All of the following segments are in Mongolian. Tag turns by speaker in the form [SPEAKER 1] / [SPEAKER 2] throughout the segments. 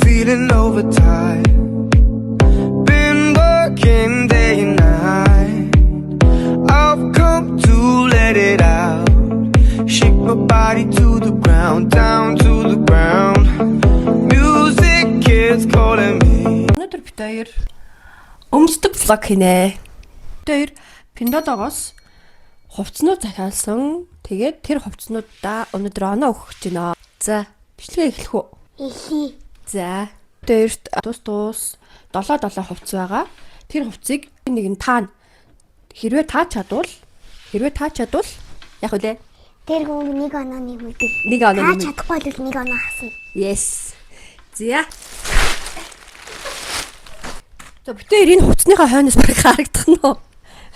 [SPEAKER 1] feeling overtired. Been working day and night. I've come to let it out. Shake my body to the ground, down to the ground. Music is calling me.
[SPEAKER 2] Өнөөдөр бид хоёр өмсдөг влог хийнэ. Бид хоёр Pinduoduo-гоос хувцснууд захиалсан. Тэгээд тэр хувцснуудаа өнөөдөр оноо өгөх гэж байна. За, бичлэгээ эхлэх үү?
[SPEAKER 3] Эхлэе.
[SPEAKER 2] За, хоёрт тус 7 хувцс байгаа. Тэр хувцсыг нэг нь таана. Хэрвээ таа чадвал яг үлээ.
[SPEAKER 3] Тэр хүн нэг оноо нэмэгдэг.
[SPEAKER 2] Нэг оноо
[SPEAKER 3] Таа
[SPEAKER 2] нэмэгдэг.
[SPEAKER 3] чадахгүй бол нэг оноо хасна.
[SPEAKER 2] Yes. За. За бүтээр энэ хувцсныхаа хойноос бараг харагдах нь уу?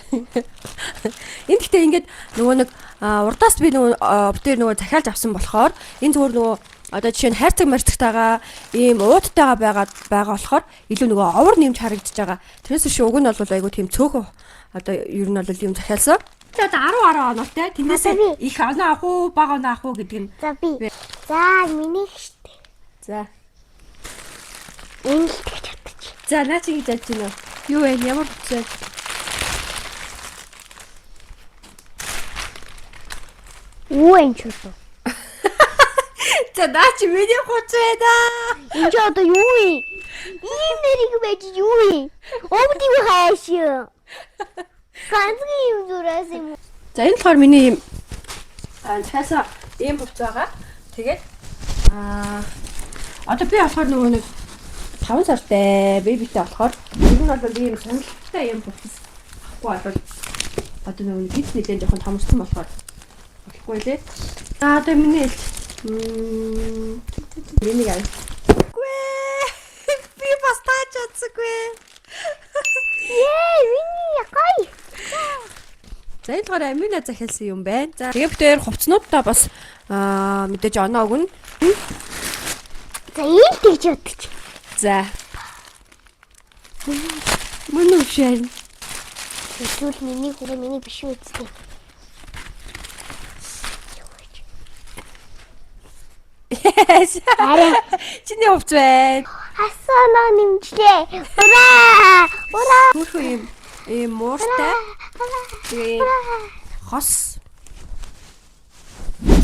[SPEAKER 2] Энд гэхдээ ингээд нөгөө нэг урдаас би нөгөө бүтээр нөгөө захиалж авсан болохоор энэ зүгээр нөгөө одоо жишээ нь хайрцаг марцагтайгаа ийм уудтайгаа байгаа болохоор илүү нөгөө овор нэмж харагдаж байгаа. Тэрээс шиг уг нь бол айгу тийм цөөхөн одоо ер нь бол юм захиалсан. Тэгээд 10 оноотой тэрнээс их оноо авах уу, бага оноо авах уу гэдэг нь.
[SPEAKER 3] За би. За миний штэ.
[SPEAKER 2] За.
[SPEAKER 3] Энэ л тэгж чадчих.
[SPEAKER 2] За наа чи гэж яаж гинэ? Юу вэ? Ямар хүчтэй?
[SPEAKER 3] Юу энэ ч үү?
[SPEAKER 2] За наа чи миний хүчтэй да.
[SPEAKER 3] Энэ ч одоо юу вэ? Ийм нэрийг байж юу вэ? Өвдөг хаашаа. Ганцхан юм зураас юм.
[SPEAKER 2] За энэ болохоор миний юм цаасаа ийм хувц байгаа. Тэгээд одоо би болохоор нөгөө нэг 5 сартай бэбитэй болохоор ер нь бол ийм сонирхолтой юм хувцас авахгүй бол одоо нөгөө гиз нэлээд жоохон томорсон болохоор болохгүй лээ. За одоо миний миний гай. Би бас таач чадсаггүй.
[SPEAKER 3] Миний якай.
[SPEAKER 2] За энэ болохоор амина захиалсан юм байна. За тэгээ бүтээр хувцнуудаа бас мэдээж оноо өгнө.
[SPEAKER 3] За ийм тэгж ядчих.
[SPEAKER 2] За. Мөн үшэн.
[SPEAKER 3] Эсвэл миний хүрээ миний биш үү гэдэг.
[SPEAKER 2] Арай чиний хувц байна.
[SPEAKER 3] Хасанаа нэмжлээ. Ура!
[SPEAKER 2] Хөрхөө ийм мууртай. Тэгээ хос.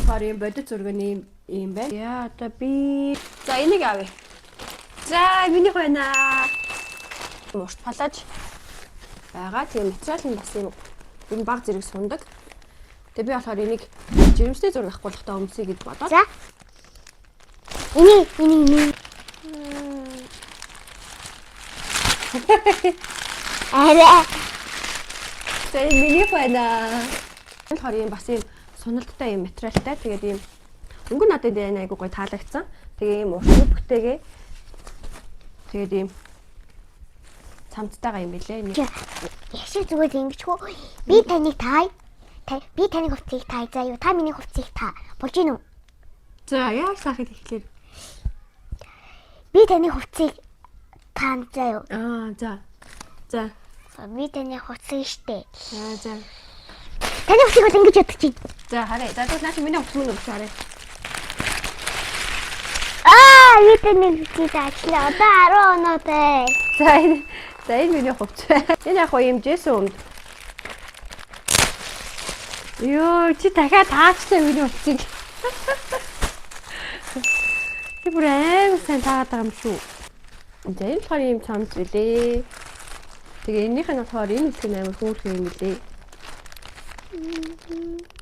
[SPEAKER 2] Парийн бодит зургийн ийм байна. Яа одоо би за энийг авъя. За миний байна. Муурт палаж байгаа. Тэгээ материал нь бас юм баг зэрэг сундаг. Тэгээ би болохоор энийг жирэмсний зураг авахгүй л та өмсөе гэж бодоод.
[SPEAKER 3] За. Миний. Арай.
[SPEAKER 2] Тэгээ миний байна. Энэ болохоор юм бас юм суналттай юм материалтай. Тэгээд юм өнгө надад энэ айгуу гоё таалагдсан. Тэгээ юм урт бүтээгээ. Тэгээд юм цамцтайгаа юм билээ.
[SPEAKER 3] Яшиг зүгээр ингэж хөө. Би таныг би таны хувцсыг тай заа юу? Та миний хувцсыг та. Болж гин үү?
[SPEAKER 2] За яа сахид ихлээр.
[SPEAKER 3] Би таны хувцсыг таана заа юу?
[SPEAKER 2] За. За.
[SPEAKER 3] Би таны хувцсыг штэ.
[SPEAKER 2] За.
[SPEAKER 3] Таны хувцсыг бол ингэж ядчих.
[SPEAKER 2] За харъя. За тэгвэл наач миний хувцс мөн өгч харъя.
[SPEAKER 3] Би таны хувцсыг таачлаа. Одоо 10 оноотой.
[SPEAKER 2] За энэ миний хувцс байна. Энэ яг юм жэсэн өмд. Йоо чи дахиад таачтай миний хувцсыг. Би бүр аим сайн таагаад байгаа юм шүү. За энэ болохоор юм цамц билээ. Тэгээ энийх нь болохоор энэ хэсэг нь амар хөөрхөн юм билээ.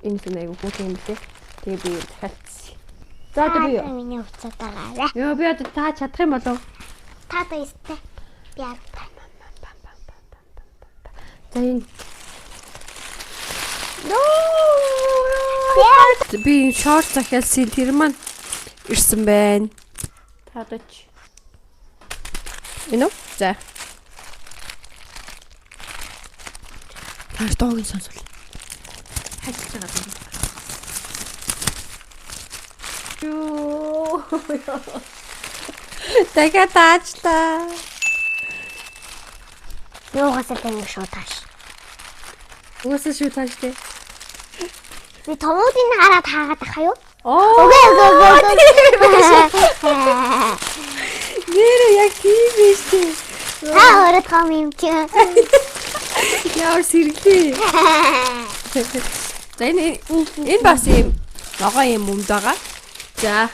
[SPEAKER 2] Энэ хэсэг нь айгу хөөрхөн юм билээ. Тэгээ би дахиад. За одоо би
[SPEAKER 3] миний хувцсаа таагаа.
[SPEAKER 2] ёо би одоо таа чадах юм болов?
[SPEAKER 3] Тата истэ. Би аа.
[SPEAKER 2] За энэ
[SPEAKER 3] Яа.
[SPEAKER 2] би шорт захиалсан тэр маань ирсэн байна. Таадаж. Энэ үү? За. Таар доогийн сонсвол. Хайчилж байгаа юм. Юу. Дахиад таажлаа.
[SPEAKER 3] Юугаас тань шууд тааш.
[SPEAKER 2] Уусаа шүү тааш тий.
[SPEAKER 3] Би томуудын хараад хаагаад ах юу?
[SPEAKER 2] Оо.
[SPEAKER 3] том юм чи.
[SPEAKER 2] Яа сэргэлээ. За энэ бас юм ногоо юм өмд байгаа. За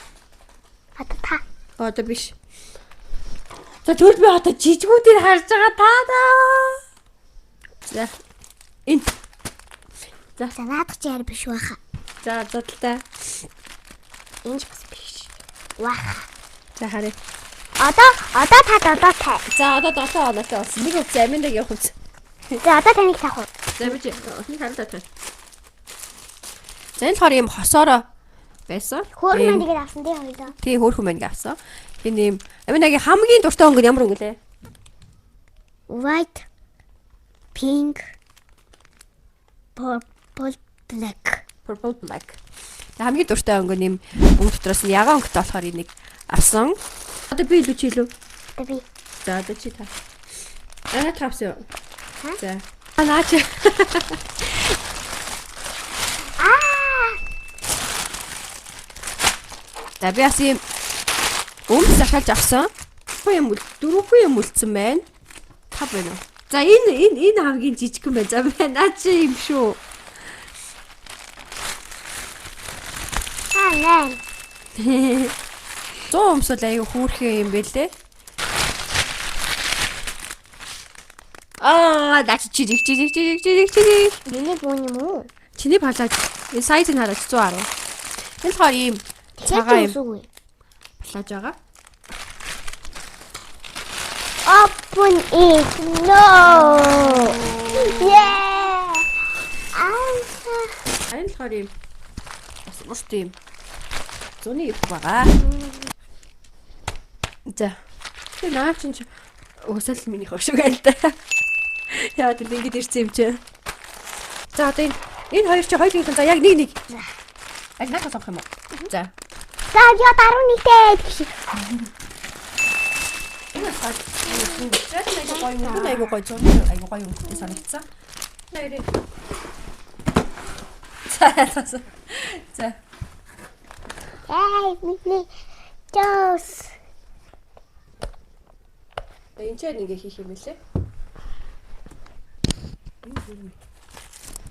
[SPEAKER 3] Та.
[SPEAKER 2] одоо биш. За тэгвэл би одоо жижигүүдийг харж байгаа та даа. За энэ.
[SPEAKER 3] За наадах чи яар биш байха.
[SPEAKER 2] За зодолтой.
[SPEAKER 3] Энд бас биш. Ваа.
[SPEAKER 2] За харъя.
[SPEAKER 3] Одоо та.
[SPEAKER 2] За одоо 7 оноотой болсон. Нэг хувц аминдаг явах хувц.
[SPEAKER 3] За одоо таныг таах уу?
[SPEAKER 2] За бич. Нэг хараад таа. За энэ болохоор юм хосоороо байсан.
[SPEAKER 3] Хөөрмөн нэгээр авсан тий хоёлоо.
[SPEAKER 2] Тий хөөрхөн байна гэж авсан. Энэ юм аминагийн хамгийн дуртай өнгө нь ямар өнгө лээ?
[SPEAKER 3] White, pink, purple, black.
[SPEAKER 2] Purple black. Хамгийн дуртай өнгө нь юм өнгө дотроос нь ягаан өнгөтэй болохоор энийг авсан. Одоо би илүү чи илүү.
[SPEAKER 3] Би.
[SPEAKER 2] За одоо чи та. Тавсан. За. Наач. За би бас юм өмс захиалж авсан. Дөрөвгүй юм үлдсэн байна. Тав байна уу? За энэ хамгийн жижигхэн байна. За наа чи юм шүү.
[SPEAKER 3] Наа.
[SPEAKER 2] 100 өмсөл аюу хөөрхөн юм бэлээ. Наа чи.
[SPEAKER 3] Миний бүүн юм уу?
[SPEAKER 2] Чиний палаж энэ сайз нь хараач 110. Энэ болохоор ийм цагаан юм палаж байгаа.
[SPEAKER 3] Open it. No. Yeah.
[SPEAKER 2] Энэ болохоор ийм бас мөрт ийм зуны их байгаа. За. Тэгээ наа чи өсөл минийх шиг байл та. Яа тэр ингэж ирсэн юм чи. За одоо энэ хоёр чи хоёулынх нь за яг нэг. Аль надад сонгох юм уу? За.
[SPEAKER 3] За я 11-тэй гэж.
[SPEAKER 2] Энэ хаа. Айгуу гоё зураг айгуу гоё юм санагдсан. Нэрээ. За.
[SPEAKER 3] Миний Joss.
[SPEAKER 2] Энэ ч нэг хийх юм лээ.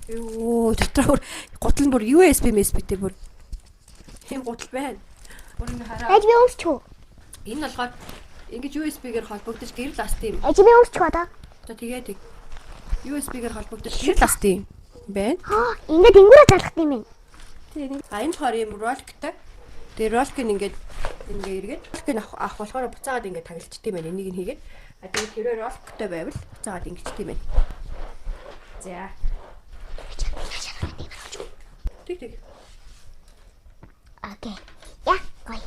[SPEAKER 2] Юу дотор гутал нь бүр USB MSB-тэй бүр юм гутал байна. Бүр ингэ хараа.
[SPEAKER 3] Аж би өмсчүү.
[SPEAKER 2] Энэ болохоор ингэж USB-гээр холбогдож гэрэл астын юм.
[SPEAKER 3] Аж би өмсчүү одоо.
[SPEAKER 2] За тэгээд USB-гээр холбогдож гэрэл астын юм байна.
[SPEAKER 3] Ингээд тэнгүүрээ залгах юм байна.
[SPEAKER 2] Тэгээд энэ болохоор юм роликтай. Тэгээд ролик нь ингээд эргээд ролик нь авах болохоор буцаагаад ингээд таглалчт юм байна. Энийг нь хийгээд. Тэгээд хэрвээ роликтай байвал буцаагаад ингэчт юм байна. За. Тэг.
[SPEAKER 3] Окей. Я гой.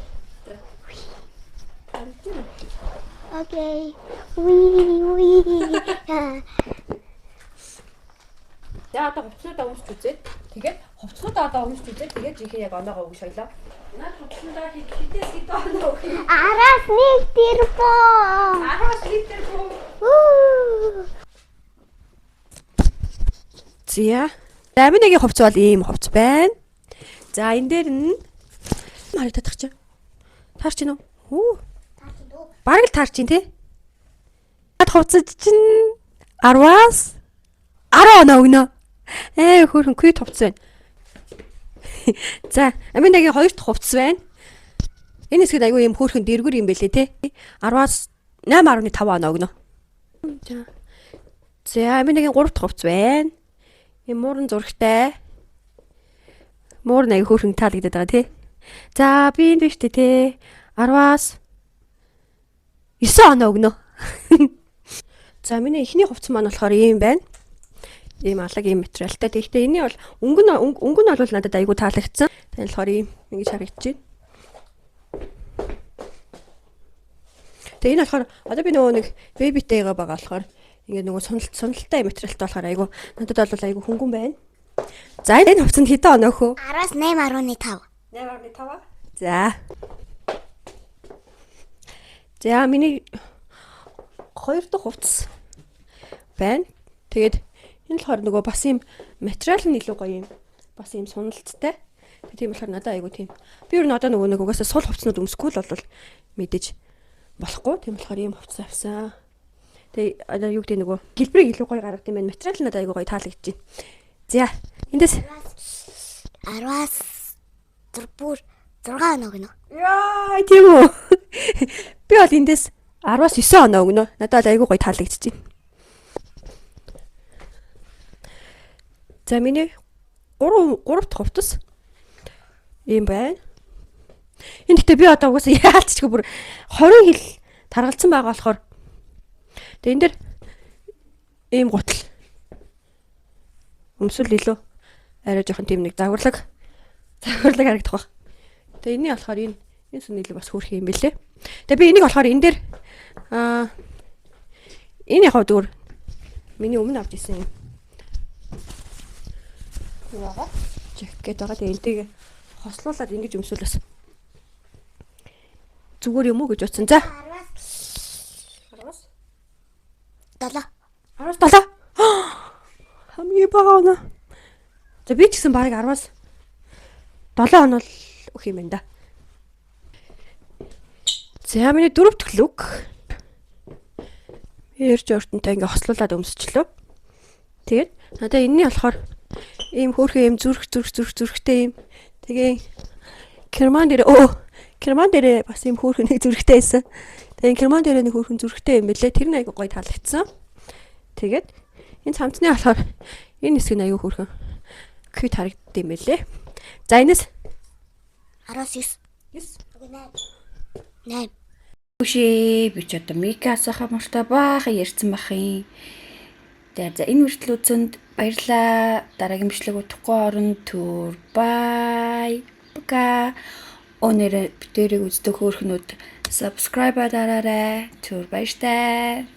[SPEAKER 3] Окей. Уи.
[SPEAKER 2] За одоо хувцснуудаа өмсч үзээд тэгээд хувцснуудаа одоо өмсч үзээд тэгээд жинхэнэ яг оноогоо өгш ойлоо. Наад хувцснуудаа хитээс хэд оноо өгөх юм.
[SPEAKER 3] Араас нэг тэрбоо.
[SPEAKER 2] Араас литр боо. Зя. Аминагийн хувц бол ийм хувц байна. За энэ дээр нь харагдах чинь. Таарч гинөө. Бараг л таарч гин тий. Наад хувцад чинь 10-аас 10 оноо өгнө. Хөөрхөн квит хувц байна. За, аминагийн хоёр дахь хувц байна. Энэ хэсэгт айгүй юм хөөрхөн дэргүр юм бэлээ тий. 10-аас 8.5 оноо өгнө. За, аминагийн гурав дахь хувц байна. Юм муурын зурагтай. Муур нэг хөөрхөн таалагдаад байгаа тий. За би энэ биштэй тий. 10-аас 9 оноо өгнө. За миний эхний хувцс маань болохоор ийм байна. Ийм алаг ийм материалтай. Тэгэхдээ энэний бол өнгө нь бол надад айгүй таалагдсан. Тэгээ болохоор ийм ингэж харагдаж байна. Тэгээ энэ болохоор одоо би нөгөө нэг бэбитэйгээ байгаа болохоор ингээд нөгөө суналтай материалтай болохоор айгүй надад бол айгүй хөнгөн байна. За энэ хувцсанд хэдэн оноо хөө?
[SPEAKER 3] 10-аас 8.5.
[SPEAKER 2] 8.5. За. За миний хоёр дахь хувцс байна. Тэгээд энэ болохоор нөгөө бас юм материал нь илүү гоё юм. Бас юм суналцтай. Тийм болохоор надад айгүй тийм. Би юу надад нөгөө нэг угаасаа сул хувцснууд өмсөхгүй л бол мэдээж болохгүй. Тийм болохоор ийм хувцас авсан. Тэгээ одоо юу гэдэг нөгөө гэлбэрийг илүү гоё гаргад юм байна. Материал нь надад айгүй гоё таалагдж байна. За эндээс
[SPEAKER 3] 10-аас бүр 6 оноо гинэ.
[SPEAKER 2] яа тийм үү. Би бол эндээс 10-аас 9 оноо өгнө. Надад айгүй гоё таалагдж байна. За миний 3 дахь хувцас ийм байна. Энд гэхдээ би одоо угаасаа яалцчихгүй бүр 20 хил таргалцсан байгаа болохоор тэгээ энэ дэр ийм гутал өмсөл илүү арай жоохон тийм нэг загварлаг харагдах баг. Тэгээ энэний болохоор энэ сүнэлэг бас хөөрх юм бэлээ. Тэгээ би энийг болохоор энэ дэр энэ яг өөр миний өмнө авч ирсэн юм. Яагаад жакет байгаа тэгээ энтэйг хослуулаад ингэж өмсүүлээс зүгээр юм уу гэж утсан. За 10-7 хамгийн бага оноо. За би ч гэсэн барыг 10-аас 7 оноо л өгөх юм байна да. За миний 4 дахь лук. Ярьж ортонтой ингээ хослуулаад өмсчлөө. Тэгээд надаа энэний болохоор ийм хөөрхөн ийм зүрхтэй ийм тэгээ керман дээр бас ийм хөөрхөн нэг зүрхтэй байсан. Тэгээ керман дээр нэг хөөрхөн зүрхтэй юм бэлээ. Тэр нь айгу гоё таалагдсан. Тэгээд энэ цамцны болохоор энэ хэсэг нь айгу хөөрхөн cute харагддаг юм бэлээ. За энэс
[SPEAKER 3] 19. 8.
[SPEAKER 4] Үшээ би ч одоо Мика асаахаа муртай баахан ярьсан бах юм. За энэ хүртэл үзсэнд баярлаа. Дараагийн бичлэг удахгүй орон түр бай. Пока. Өнөөдөр битэрийг үздэг хөөрхнүүд subscribe дараарай. Түр баяртай.